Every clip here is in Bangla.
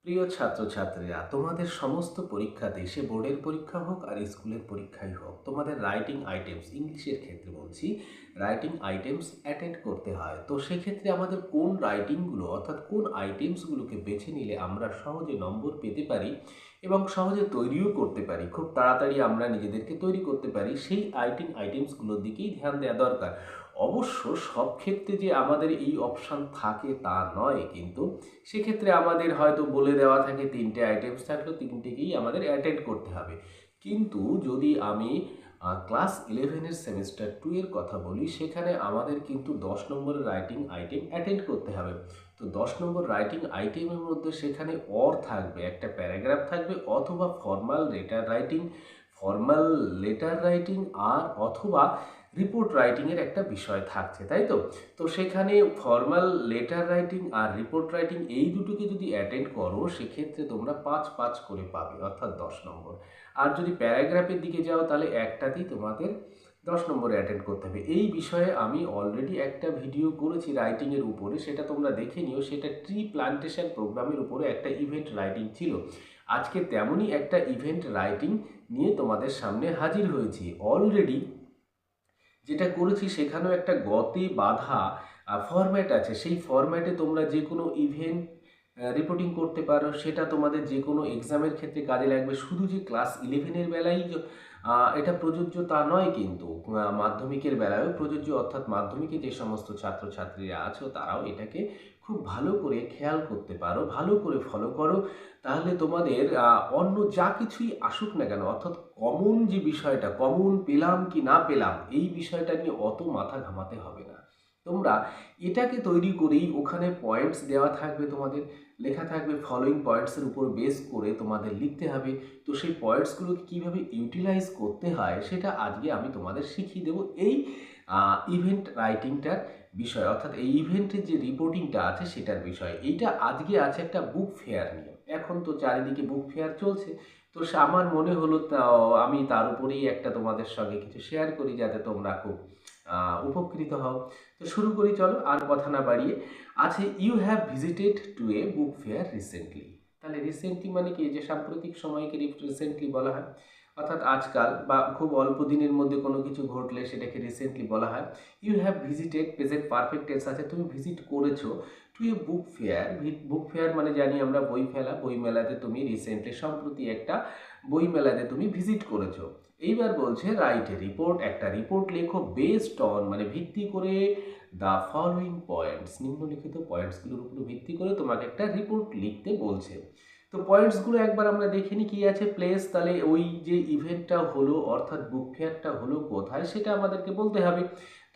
প্রিয় ছাত্রছাত্রীরা, তোমাদের সমস্ত পরীক্ষাতে, সে বোর্ডের পরীক্ষা হোক আর স্কুলের পরীক্ষাই হোক, তোমাদের রাইটিং আইটেমস, ইংলিশের ক্ষেত্রে বলছি, রাইটিং আইটেমস অ্যাটেন্ড করতে হয়। তো সেক্ষেত্রে আমাদের কোন রাইটিংগুলো অর্থাৎ কোন আইটেমসগুলোকে বেছে নিলে আমরা সহজে নম্বর পেতে পারি এবং সহজে তৈরিও করতে পারি, খুব তাড়াতাড়ি আমরা নিজেদেরকে তৈরি করতে পারি, সেই আইটেমসগুলোর দিকেই ধ্যান দেওয়া দরকার। অবশ্য সব ক্ষেত্রে যে আমাদের এই অপশান থাকে তা নয়, কিন্তু সেক্ষেত্রে আমাদের হয়তো বলে দেওয়া থাকে তিনটে আইটেমস থাকলেও তিনটেকেই আমাদের অ্যাটেন্ড করতে হবে। কিন্তু যদি আমি ক্লাস 11-এর সেমিস্টার 2 এর কথা বলি, সেখানে আমাদের কিন্তু 10 নম্বরের রাইটিং আইটেম অ্যাটেন্ড করতে হবে। তো 10 নম্বর রাইটিং আইটেমের মধ্যে সেখানে অর থাকবে, একটা প্যারাগ্রাফ থাকবে, অথবা ফর্মাল লেটার রাইটিং আর অথবা রিপোর্ট রাইটিংয়ের একটা বিষয় থাকছে, তাই তো? তো সেখানে ফর্মাল লেটার রাইটিং আর রিপোর্ট রাইটিং এই দুটোকে যদি অ্যাটেন্ড করো, সেক্ষেত্রে তোমরা 5-5 করে পাবে, অর্থাৎ 10 নম্বর। আর যদি প্যারাগ্রাফের দিকে যাও, তাহলে একটাতেই তোমাদের 10 নম্বরে অ্যাটেন্ড করতে হবে। এই বিষয়ে আমি অলরেডি একটা ভিডিও করেছি রাইটিংয়ের উপরে, সেটা তোমরা দেখে নিও। সেটা ট্রি প্লান্টেশন প্রোগ্রামের উপরে একটা ইভেন্ট রাইটিং ছিল। আজকে তেমনই একটা ইভেন্ট রাইটিং নিয়ে তোমাদের সামনে হাজির হয়েছি। অলরেডি যেটা করেছি সেখানেও একটা গতি বাঁধা ফরম্যাট আছে। সেই ফরম্যাটে তোমরা যে কোনো ইভেন্ট রিপোর্টিং করতে পারো, সেটা তোমাদের যে কোনো এক্সামের ক্ষেত্রে কাজে লাগবে। শুধু যে ক্লাস 11-এর বেলায় এটা প্রযোজ্য তা নয়, কিন্তু মাধ্যমিকের বেলায়ও প্রযোজ্য, অর্থাৎ মাধ্যমিকে যে সমস্ত ছাত্রছাত্রীরা আছো তারাও এটাকে খুব ভালো করে খেয়াল করতে পারো, ভালো করে ফলো করো। তাহলে তোমাদের অন্য যা কিছুই আসুক না কেন, অর্থাৎ কমন যে বিষয়টা, কমন পেলাম কি না পেলাম, এই বিষয়টা নিয়ে অত মাথা ঘামাতে হবে না। তোমরা এটাকে তৈরি করেই, ওখানে পয়েন্টস দেওয়া থাকবে, তোমাদের লেখা থাকবে ফলোয়িং পয়েন্টসের উপর বেস করে তোমাদের লিখতে হবে। তো সেই পয়েন্টসগুলোকে কীভাবে ইউটিলাইজ করতে হয় সেটা আজকে আমি তোমাদের শিখিয়ে দেবো এই ইভেন্ট রাইটিংটার বিষয়, অর্থাৎ এই ইভেন্টের যে রিপোর্টিংটা আছে সেটার বিষয়। এইটা আজকে আছে একটা বুক ফেয়ার নিয়ে। এখন তো চারিদিকে বুক ফেয়ার চলছে, তো আমার মনে হলো আমি তার উপরেই একটা তোমাদের সঙ্গে কিছু শেয়ার করি, যাতে তোমরা খুব উপকৃত হও। তো শুরু করি, চলো আর কথা না বাড়িয়ে। আছে, you have visited to a book fair recently. তাহলে রিসেন্টলি মানে কি, যে সাম্প্রতিক সময়কে রিসেন্টলি বলা হয়, অর্থাৎ আজকাল বা খুব অল্প দিনের মধ্যে কোনো কিছু ঘটলে সেটাকে রিসেন্টলি বলা হয়। You have visited, present perfect tense আছে, তুমি ভিজিট করেছো to a book fair. Book fair মানে জানি আমরা বই ফেলা, বই মেলাতে তুমি রিসেন্টলি, সম্প্রতি একটা বই মেলাতে তুমি ভিজিট করেছো। এইবার বলছে রাইট এ রিপোর্ট, একটা রিপোর্ট লেখো, বেসড অন মানে ভিত্তি করে, দ্য ফলোয়িং পয়েন্টস, নিম্নলিখিত পয়েন্টসগুলোর উপর ভিত্তি করে তোমাকে একটা রিপোর্ট লিখতে বলছে। তো পয়েন্টসগুলো একবার আমরা দেখে নিই কি আছে। প্লেস, তাহলে ওই যে ইভেন্টটা হলো অর্থাৎ বুক ফেয়ারটা হলো কোথায় সেটা আমাদেরকে বলতে হবে।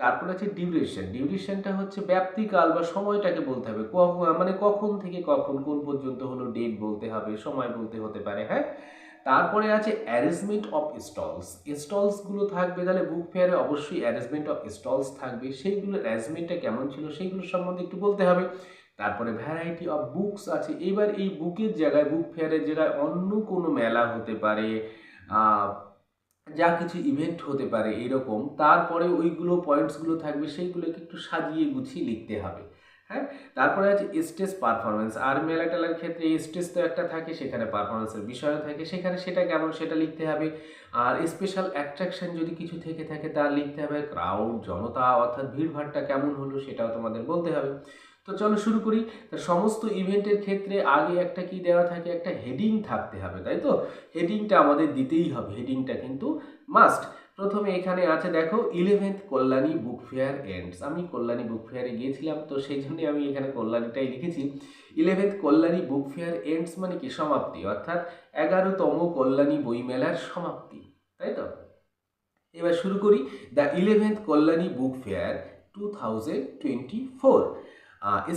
তারপর আছে ডিউরেশন, ডিউরেশনটা হচ্ছে ব্যাপ্তিকাল বা সময়টাকে বলতে হবে, মানে কখন থেকে কখন, কোন পর্যন্ত হলো, ডেট বলতে হবে, সময় বলতে হতে পারে, হ্যাঁ। তারপরে আছে অ্যারেঞ্জমেন্ট অফ স্টলস, স্টলসগুলো থাকবে, তাহলে বুক ফেয়ারে অবশ্যই অ্যারেঞ্জমেন্ট অফ স্টলস থাকবে, সেইগুলোর অ্যারেঞ্জমেন্টটা কেমন ছিল সেইগুলো সম্বন্ধে একটু বলতে হবে। তারপরে ভ্যারাইটি অফ বুকস আছে, এবার এই বুকের জায়গায়, বুক ফেয়ারের জায়গায় অন্য কোনো মেলা হতে পারে, যা কিছু ইভেন্ট হতে পারে এরকম। তারপরে ওইগুলো পয়েন্টসগুলো থাকবে, সেইগুলোকে একটু সাজিয়ে গুছিয়ে লিখতে হবে, হ্যাঁ। তারপরে আছে স্টেজ পারফরমেন্স, আর মেলা টেলার ক্ষেত্রে স্টেজ তো একটা থাকে, সেখানে পারফরমেন্সের বিষয় থাকে, সেখানে সেটা কেমন সেটা লিখতে হবে। আর স্পেশাল অ্যাট্রাকশন যদি কিছু থেকে থাকে তা লিখতে হবে। ক্রাউড, জনতা, অর্থাৎ ভিড়ভাড়টা কেমন হলো সেটাও তোমাদের বলতে হবে। তো চলো শুরু করি। তা সমস্ত ইভেন্টের ক্ষেত্রে আগে একটা কি দেওয়া থাকে, একটা হেডিং থাকতে হবে, তাই তো? হেডিংটা আমাদের দিতেই হবে, হেডিংটা কিন্তু মাস্ট। প্রথমে এখানে আছে দেখো, 11th Kalyani book fair ends. আমি কল্যাণী বুক ফেয়ারে গিয়েছিলাম, তো সেই জন্যই আমি এখানে কল্যাণীটাই লিখেছি। 11th Kalyani book fair ends মানে কি, সমাপ্তি, অর্থাৎ 11তম কল্যাণী বইমেলার সমাপ্তি, তাই তো? এবার শুরু করি। The 11th Kalyani book fair 2024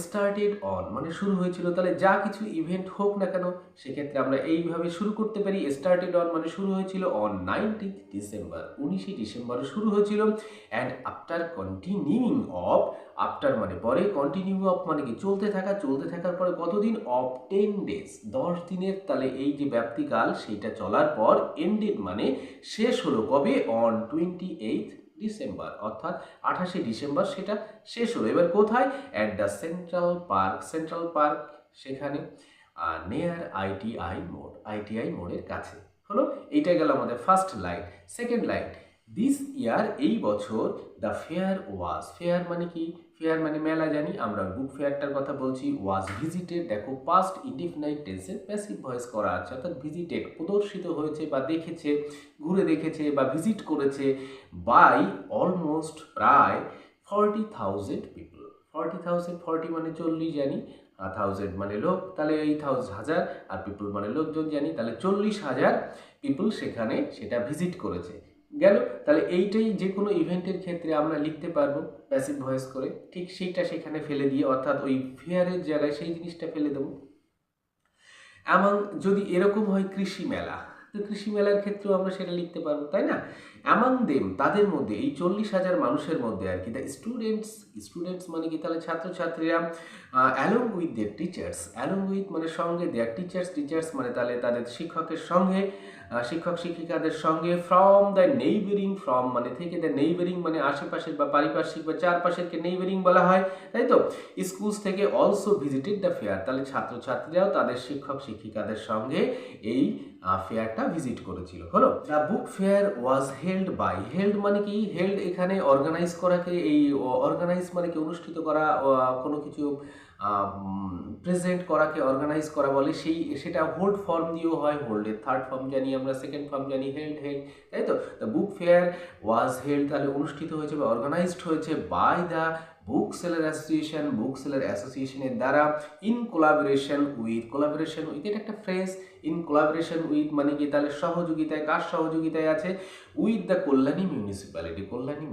started on মানে শুরু হয়েছিল। তাহলে যা কিছু ইভেন্ট হোক না কেন, সেক্ষেত্রে আমরা এইভাবে শুরু করতে পারি। স্টার্টেড অন মানে শুরু হয়েছিল অন 19th ডিসেম্বর, 19শে ডিসেম্বরে শুরু হয়েছিল। And after continuing of, after মানে পরে, কন্টিনিউ অফ মানে কি চলতে থাকা, চলতে থাকার পরে কতদিন, অফ 10 ডেজ, 10 দিনের। তাহলে এই যে ব্যাপ্তিকাল সেইটা চলার পর, এন্ডেড মানে শেষ হলো কবে, অন 28th ডিসেম্বর, অর্থাৎ 28শে ডিসেম্বর সেটা শেষ হলো। এবার কোথায়, at the central park, central park সেখানে। নেয়ার আইটিআই মোড়ের কাছে। হলো, এইটা গেল আমাদের first line. Second line, this ইয়ার এই বছর দ্য ফেয়ার মানে কি? ফেয়ার মানে মেলা, জানি আমরা, বুক ফেয়ারটার কথা বলছি। ওয়াজ ভিজিটেড, দেখো পাস্ট ইনডিফিনাইট টেন্সে প্যাসিভ ভয়েস করা আছে, অর্থাৎ ভিজিটেড প্রদর্শিত হয়েছে বা দেখেছে, ঘুরে দেখেছে বা ভিজিট করেছে, বাই অলমোস্ট প্রায় 40,000 পিপল। 40,000, 40 মানে 40 জানি, 1000 মানে লোক, তাহলে এই 1000 আর পিপল মানে লোকজন জানি, তাহলে 40,000 পিপল সেখানে সেটা ভিজিট করেছে। গেল, তাহলে এইটাই যে কোনো ইভেন্টের ক্ষেত্রে আমরা লিখতে পারবো প্যাসিভ ভয়েস করে, ঠিক সেইটা সেখানে ফেলে দিয়ে, অর্থাৎ ওই ফেয়ারের জায়গায় সেই জিনিসটা ফেলে দেবো। এমন যদি এরকম হয় কৃষি মেলা, তো কৃষি মেলার ক্ষেত্রেও আমরা সেটা লিখতে পারবো, তাই না? অ্যামাং দেম, তাদের মধ্যে, এই 40,000 মানুষের মধ্যে আর কি, দ্য স্টুডেন্টস মানে কি? তাহলে ছাত্রছাত্রীরা, along with their teachers, along with মানে সঙ্গে, দেয়ার টিচার্স মানে তাহলে তাদের শিক্ষকের সঙ্গে, শিক্ষক শিক্ষিকাদের সঙ্গে, ফ্রম দ্য নেইবারিং, ফ্রম মানে থেকে, দ্য নেইবারিং মানে আশেপাশের বা পারিপার্শ্বিক বা চারপাশেরকে নেইবারিং বলা হয়, তাই তো? স্কুলস থেকে অলসো ভিজিটেড দ্য ফেয়ার, তাহলে ছাত্রছাত্রীরাও তাদের শিক্ষক শিক্ষিকাদের সঙ্গে এই ফেয়ারটা ভিজিট করেছিল। হলো, the book fair was held by, held মানে কি? হেল্ড এখানে অর্গানাইজ করাকে, এই অর্গানাইজ মানে কি? অনুষ্ঠিত করা, কোনো কিছু প্রেজেন্ট করাকে অর্গানাইজ করা বলে, সেটা হোল্ড ফর্ম দিয়েও হয়, হোল্ডের থার্ড ফর্ম জানি আমরা, সেকেন্ড ফর্ম জানি হেল্ড, তাই তো? The book fair was held, তাহলে অনুষ্ঠিত হয়েছে বা অর্গানাইজড হয়েছে বাই দ্য বুক সেলার অ্যাসোসিয়েশনের দ্বারা, ইন কোলাবোরেশন উইথ, এটা একটা ফ্রেজ। ইন কোলাবোরেশন উইথ মানে কি? তাহলে সহযোগিতায়, কার সহযোগিতায় আছে? উইথ দ্য কল্যাণী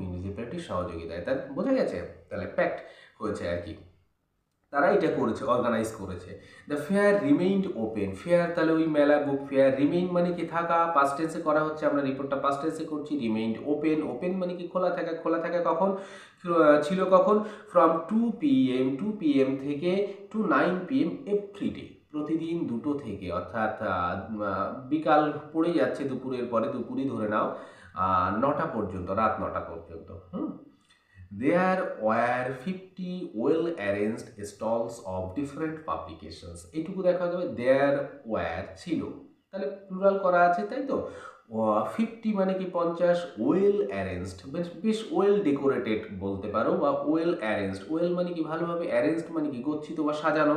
মিউনিসিপ্যালিটির সহযোগিতায়, তার বোঝা গেছে? তাহলে প্যাক্ট হয়েছে আর কি, তারা এটা করেছে, অর্গানাইজ করেছে। The fair remained open, fair তাহলে ওই মেলা, বুক ফেয়ার, রিমেইন মানে কি? থাকা, পাস্ট টেন্সে করা হচ্ছে, আমরা রিপোর্টটা পাস্ট টেন্সে করছি। রিমেইনড ওপেন মানে কি? খোলা থাকা কখন ছিল? কখন? ফ্রম 2 PM থেকে টু 9 PM এভরিডে, প্রতিদিন 2টো থেকে, অর্থাৎ বিকাল পড়ে যাচ্ছে দুপুরের পরে, দুপুরই ধরে নাও, 9টা পর্যন্ত, রাত 9টা পর্যন্ত। There were 50 well arranged stalls of different publications, এইটুকু দেখা যাবে। there were ছিল, তাহলে প্লুরাল করা আছে, তাই তো? 50 মানে কি? 50, ওয়েল অ্যারেঞ্জড, বেশ ওয়েল ডেকোরেটেড বলতে পারো, বা ওয়েল অ্যারেঞ্জড। ওয়েল মানে কি? ভালোভাবে, অ্যারেঞ্জড মানে কি? গচ্ছিত বা সাজানো।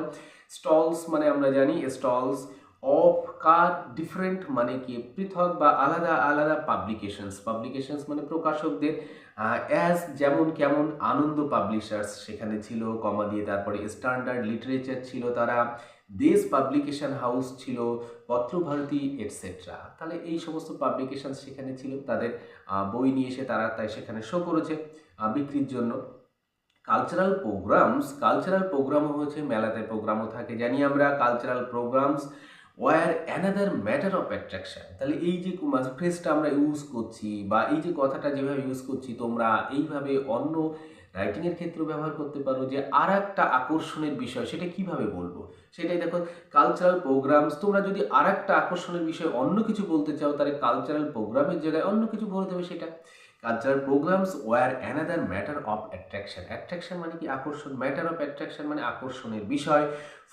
স্টলস মানে আমরা জানি স্টলস, অফ কার, ডিফারেন্ট মানে কি? পৃথক বা আলাদা আলাদা, পাবলিকেশনস মানে প্রকাশকদের, অ্যাজ যেমন, কেমন, আনন্দ পাবলিশার্স সেখানে ছিল, কমা দিয়ে, তারপরে স্ট্যান্ডার্ড লিটারেচার ছিল তারা, দেশ পাবলিকেশন হাউস ছিল, পত্রভারতী এটসেট্রা, তাহলে এই সমস্ত পাবলিকেশন সেখানে ছিল, তাদের বই নিয়ে এসে তারা তাই সেখানে শো করেছে বিক্রির জন্য। কালচারাল প্রোগ্রামও হয়েছে, মেলাতে প্রোগ্রামও থাকে জানি আমরা। Cultural programs were another matter of attraction, তাহলে এই যে ফ্রেজটা আমরা ইউজ করছি, বা এই যে কথাটা যেভাবে ইউজ করছি, তোমরা এইভাবে অন্য রাইটিংয়ের ক্ষেত্রেও ব্যবহার করতে পারো, যে আর একটা আকর্ষণের বিষয়, সেটা কিভাবে বলবো সেটাই দেখো। কালচারাল প্রোগ্রামস, তোমরা যদি আর একটা আকর্ষণের বিষয় অন্য কিছু বলতে চাও, তাহলে কালচারাল প্রোগ্রামের জায়গায় অন্য কিছু বলে দেবে সেটা। Cultural programs were another matter of attraction মানে কি? আকর্ষণ, ম্যাটার অফ অ্যাট্রাকশন মানে আকর্ষণের বিষয়।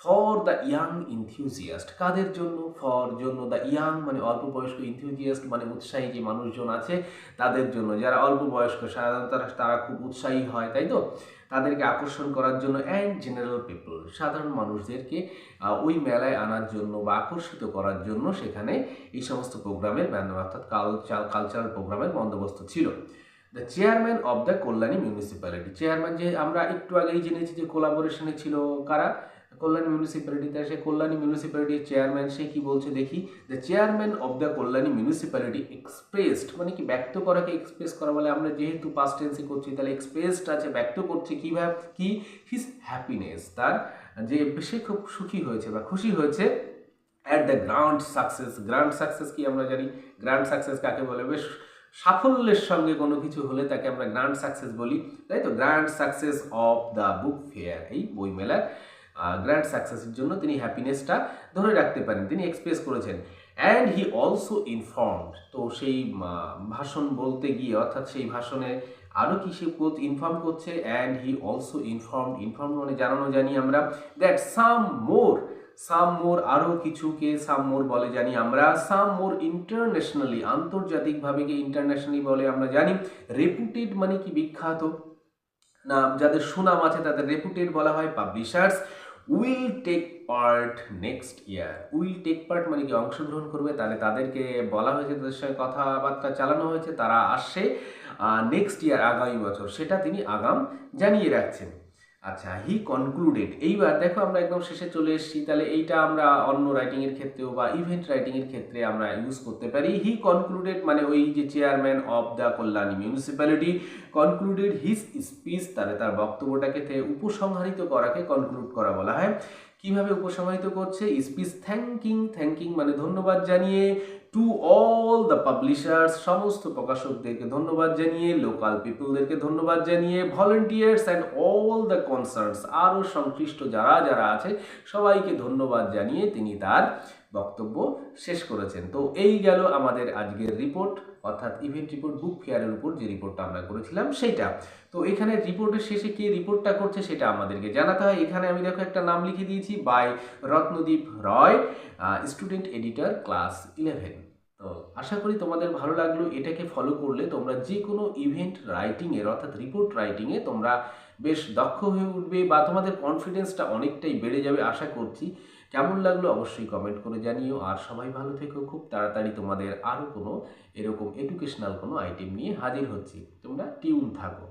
ফর দ্য ইয়াং ইনথিউজিয়াস্ট, কাদের জন্য? ফর জন্য, দ্য ইয়াং মানে অল্প বয়স্ক, ইনথিউজিয়াস্ট মানে উৎসাহী যে মানুষজন আছে তাদের জন্য, যারা অল্প বয়স্ক সাধারণত তারা খুব উৎসাহী হয়, তাই তো? তাদেরকে আকর্ষণ করার জন্য, অ্যান্ড জেনারেল পিপল, সাধারণ মানুষদেরকে ওই মেলায় আনার জন্য বা আকর্ষিত করার জন্য সেখানে এই সমস্ত প্রোগ্রামের অর্থাৎ কালচারাল প্রোগ্রামের বন্দোবস্ত ছিল। The chairman of the Kalyani municipality, chairman যে আমরা একটু আগেই জেনেছি যে কোলাবোরেশনে ছিল কারা? কল্যাণী মিউনিসিপ্যালিটিতে। সে কল্যাণী মিউনিসিপ্যালিটির চেয়ারম্যান, সে কি বলছে দেখি। The chairman of the Kalyani municipality expressed মানে কি? ব্যক্ত করাকে এক্সপ্রেস করা বলে, আমরা যেহেতু পাস্ট টেন্সে করছি তাহলে এক্সপ্রেসড আছে, ব্যক্ত করছে কিভাবে? কি? হিজ হ্যাপিনেস, তার যে সে খুব সুখী হয়েছে বা খুশি হয়েছে অ্যাট দ্য গ্র্যান্ড সাকসেস কি আমরা জানি? গ্র্যান্ড সাকসেস কাকে বলে? বেশ সাফল্যের সঙ্গে কোনো কিছু হলে তাকে আমরা গ্র্যান্ড সাকসেস বলি, তাই তো? Grand success of the book fair, এই বই মেলার গ্র্যান্ড সাকসেসের জন্য তিনি হ্যাপিনেসটা ধরে রাখতে পারেন, তিনি এক্সপ্রেস করেছেন। অ্যান্ড হি অলসো ইনফর্মড, তো সেই ভাষণ বলতে গিয়ে, অর্থাৎ সেই ভাষণে আরও কি সে ইনফর্ম করছে? অ্যান্ড হি অলসো ইনফর্মড মানে জানানো জানি আমরা, দ্যাট সাম মোর, আরও কিছুকে সাম মোর বলে জানি আমরা। সাম মোর ইন্টারন্যাশনালি, আন্তর্জাতিকভাবে কে ইন্টারন্যাশনালি বলে আমরা জানি। রেপুটেড মানে কি বিখ্যাত, না যাদের সুনাম আছে তাদের রেপুটেড বলা হয়। Publishers will take part next year, will take part মানে কি অংশগ্রহণ করবে, তাহলে তাদেরকে বলা হয়েছে, তাদের সঙ্গে কথাবার্তা চালানো হয়েছে, তারা আসছে নেক্সট ইয়ার আগামী বছর, সেটা তিনি আগাম জানিয়ে রাখছেন। আচ্ছা, হি কনক্লুডেড, এইবার দেখো আমরা একদম শেষে চলে এসেছি, তাহলে এইটা আমরা অন্য রাইটিংয়ের ক্ষেত্রেও বা ইভেন্ট রাইটিংয়ের ক্ষেত্রে আমরা ইউজ করতে পারি। হি কনক্লুডেড মানে ওই যে chairman of the Kalyani municipality concluded his speech, তাহলে তার বক্তব্যটাকে উপসংহারিত করাকে কনক্লুড করা বলা হয়। কিভাবে উপসংহারিত করছে? স্পিচ থ্যাঙ্কিং মানে ধন্যবাদ জানিয়ে, টু অল দ্য পাবলিশার্স, সমস্ত প্রকাশকদেরকে ধন্যবাদ জানিয়ে, লোকাল পিপলদেরকে ধন্যবাদ জানিয়ে, volunteers and all the concerns, আরও সংশ্লিষ্ট যারা যারা আছে সবাইকে ধন্যবাদ জানিয়ে তিনি তার বক্তব্য শেষ করেছেন। তো এই গেল আমাদের আজকের রিপোর্ট, অর্থাৎ ইভেন্ট রিপোর্ট, বুক ফেয়ারের উপর যে রিপোর্টটা আমরা করেছিলাম সেইটা। তো এখানে রিপোর্টের শেষে কে রিপোর্টটা করছে সেটা আমাদেরকে জানাতে হয়। এখানে আমি দেখো একটা নাম লিখে দিয়েছি, by Ratnadeep Roy, student editor class 11। তো আশা করি তোমাদের ভালো লাগলো। এটাকে ফলো করলে তোমরা যে কোনো ইভেন্ট রাইটিংয়ের অর্থাৎ রিপোর্ট রাইটিংয়ে তোমরা বেশ দক্ষ হয়ে উঠবে বা তোমাদের কনফিডেন্সটা অনেকটাই বেড়ে যাবে আশা করছি। কেমন লাগলো অবশ্যই কমেন্ট করে জানিও। আর সবাই ভালো থেকো। খুব তাড়াতাড়ি তোমাদের আরও কোনো এরকম এডুকেশনাল কোনো আইটেম নিয়ে হাজির হচ্ছি, তোমরা টিউন থাকো।